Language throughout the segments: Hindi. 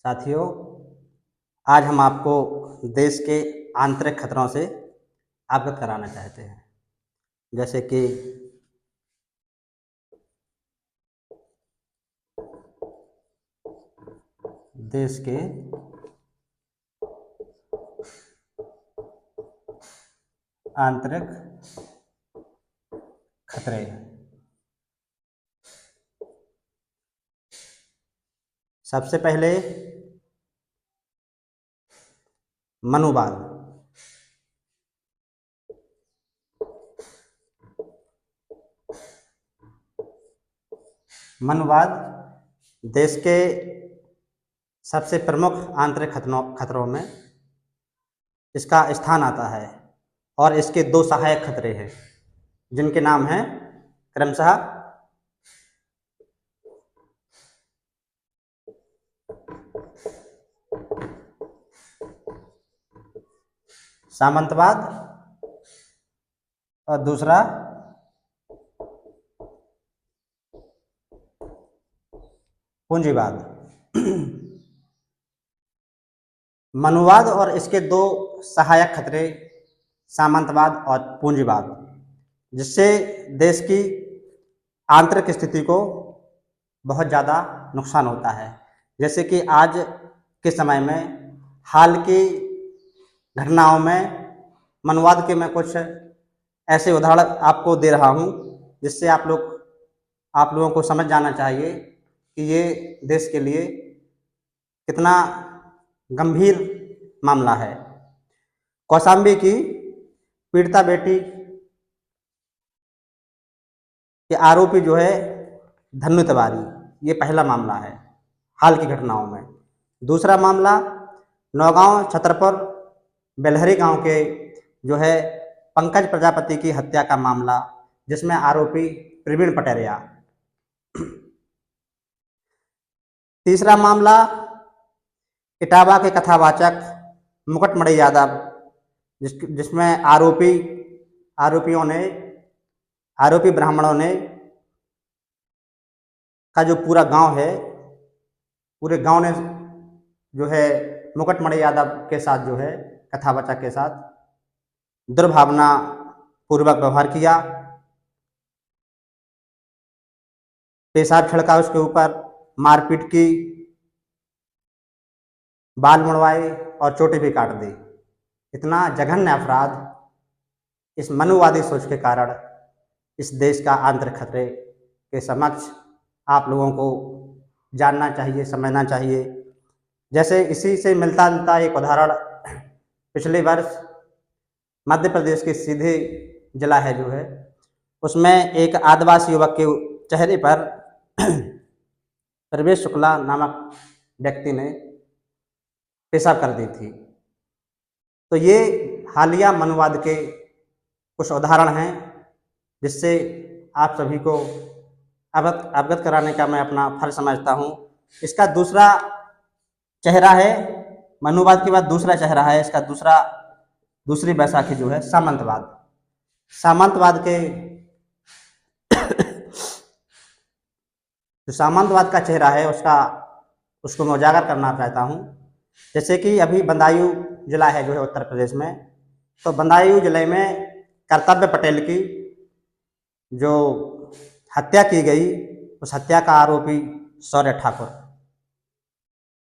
साथियों, आज हम आपको देश के आंतरिक खतरों से अवगत कराना चाहते हैं, जैसे कि देश के आंतरिक खतरे। सबसे पहले मनुवाद। मनुवाद देश के सबसे प्रमुख आंतरिक खतरों में इसका स्थान आता है और इसके दो सहायक खतरे हैं, जिनके नाम हैं क्रमशः सामंतवाद और दूसरा पूंजीवाद। मनुवाद और इसके दो सहायक खतरे सामंतवाद और पूंजीवाद, जिससे देश की आंतरिक स्थिति को बहुत ज़्यादा नुकसान होता है। जैसे कि आज के समय में हाल की घटनाओं में मनुवाद के मैं कुछ ऐसे उदाहरण आपको दे रहा हूँ, जिससे आप लोगों को समझ जाना चाहिए कि ये देश के लिए कितना गंभीर मामला है। कौशाम्बी की पीड़िता बेटी के आरोपी जो है धन्नु तिवारी, ये पहला मामला है हाल की घटनाओं में। दूसरा मामला नौगांव छतरपुर बेलहरी गांव के जो है पंकज प्रजापति की हत्या का मामला, जिसमें आरोपी प्रवीण पटेरिया। तीसरा मामला इटावा के कथावाचक मुकुटमणि यादव, जिसमें आरोपी ब्राह्मणों ने का जो पूरा गांव है, पूरे गांव ने जो है मुकुटमणि यादव के साथ जो है कथावाचक के साथ दुर्भावना पूर्वक व्यवहार किया, पेशाब छिड़का उसके ऊपर, मारपीट की, बाल मुड़वाए और चोटी भी काट दी। इतना जघन्य अपराध इस मनुवादी सोच के कारण इस देश का आंतरिक खतरे के समक्ष आप लोगों को जानना चाहिए, समझना चाहिए। जैसे इसी से मिलता जुलता एक उदाहरण पिछले वर्ष मध्य प्रदेश के सीधे जिला है जो है, उसमें एक आदिवासी युवक के चेहरे पर प्रवेश शुक्ला नामक व्यक्ति ने पेशाब कर दी थी। तो ये हालिया मनुवाद के कुछ उदाहरण हैं, जिससे आप सभी को अवगत कराने का मैं अपना फर्ज समझता हूँ। इसका दूसरा चेहरा है, मनुवाद के बाद दूसरा चेहरा है इसका, दूसरी बैसाखी जो है सामंतवाद। सामंतवाद के जो सामंतवाद का चेहरा है उसको मैं उजागर करना चाहता हूँ। जैसे कि अभी बदायूं जिला है जो है उत्तर प्रदेश में, तो बदायूं जिले में कर्तव्य पटेल की जो हत्या की गई, उस हत्या का आरोपी शौर्य ठाकुर,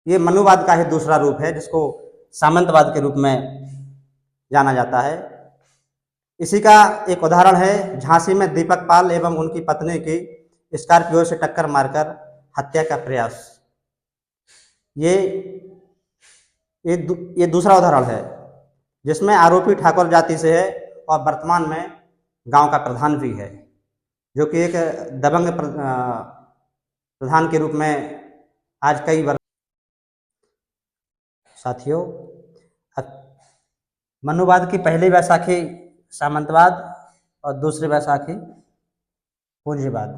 ये मनुवाद का ही दूसरा रूप है, जिसको सामंतवाद के रूप में जाना जाता है। इसी का एक उदाहरण है झांसी में दीपक पाल एवं उनकी पत्नी की स्कॉर्पियो से टक्कर मारकर हत्या का प्रयास। ये दूसरा उदाहरण है, जिसमें आरोपी ठाकुर जाति से है और वर्तमान में गांव का प्रधान भी है, जो कि एक दबंग प्रधान के रूप में आज कई वर्ष। साथियों, मनुवाद की पहली बैसाखी सामंतवाद और दूसरी बैसाखी पूंजीवाद,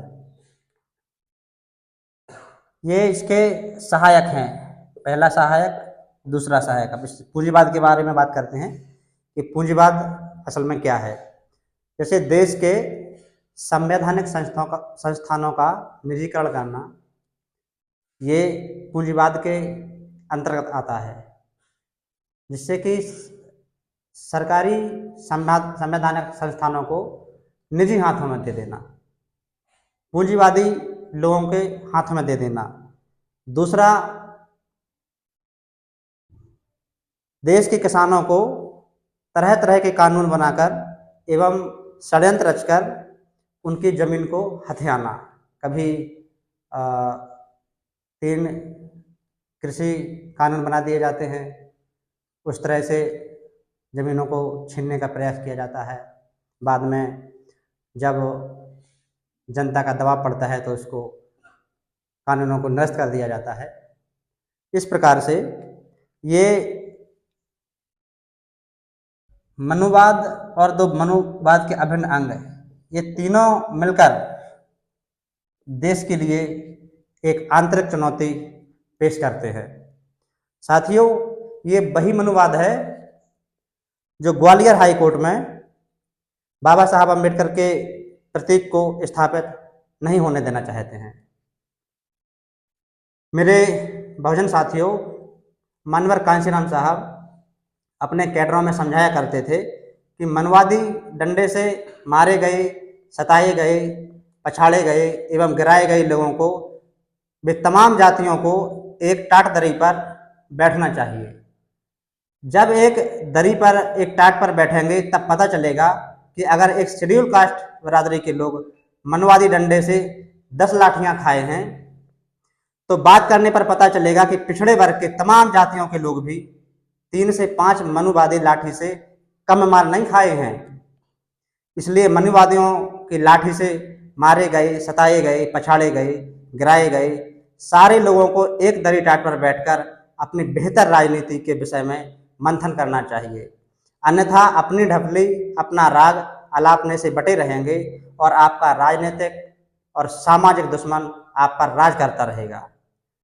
ये इसके सहायक हैं। पहला सहायक, दूसरा सहायक। अब इस पूंजीवाद के बारे में बात करते हैं कि पूंजीवाद असल में क्या है। जैसे देश के संवैधानिक संस्थानों का निजीकरण करना, ये पूंजीवाद के अंतर्गत आता है, जिससे कि सरकारी संवैधानिक संस्थानों को निजी हाथों में दे देना, पूंजीवादी लोगों के हाथों में दे देना। दूसरा, देश के किसानों को तरह तरह के कानून बनाकर एवं षड्यंत्र रचकर उनकी जमीन को हथियाना। कभी 3 कृषि कानून बना दिए जाते हैं, उस तरह से जमीनों को छीनने का प्रयास किया जाता है। बाद में जब जनता का दबाव पड़ता है तो उसको कानूनों को निरस्त कर दिया जाता है। इस प्रकार से ये मनुवाद और दो मनुवाद के अभिन्न अंग हैं, ये तीनों मिलकर देश के लिए एक आंतरिक चुनौती पेश करते हैं। साथियों, ये वही मनुवाद है जो ग्वालियर हाई कोर्ट में बाबा साहब अम्बेडकर के प्रतीक को स्थापित नहीं होने देना चाहते हैं। मेरे बहुजन साथियों, मानवर कांशीराम साहब अपने कैडरों में समझाया करते थे कि मनुवादी डंडे से मारे गए, सताए गए, पछाड़े गए एवं गिराए गए लोगों को, वे तमाम जातियों को एक टाट दरी पर बैठना चाहिए। जब एक दरी पर, एक टाट पर बैठेंगे तब पता चलेगा कि अगर एक शेड्यूल कास्ट बरादरी के लोग मनुवादी डंडे से 10 लाठियां खाए हैं, तो बात करने पर पता चलेगा कि पिछड़े वर्ग के तमाम जातियों के लोग भी 3 से 5 मनुवादी लाठी से कम मार नहीं खाए हैं। इसलिए मनुवादियों की लाठी से मारे गए, सताए गए, पछाड़े गए, गिराए गए सारे लोगों को एक दरी टाट पर बैठकर अपनी बेहतर राजनीति के विषय में मंथन करना चाहिए। अन्यथा अपनी ढपली, अपना राग अलापने से बटे रहेंगे और आपका राजनीतिक और सामाजिक दुश्मन आप पर राज करता रहेगा।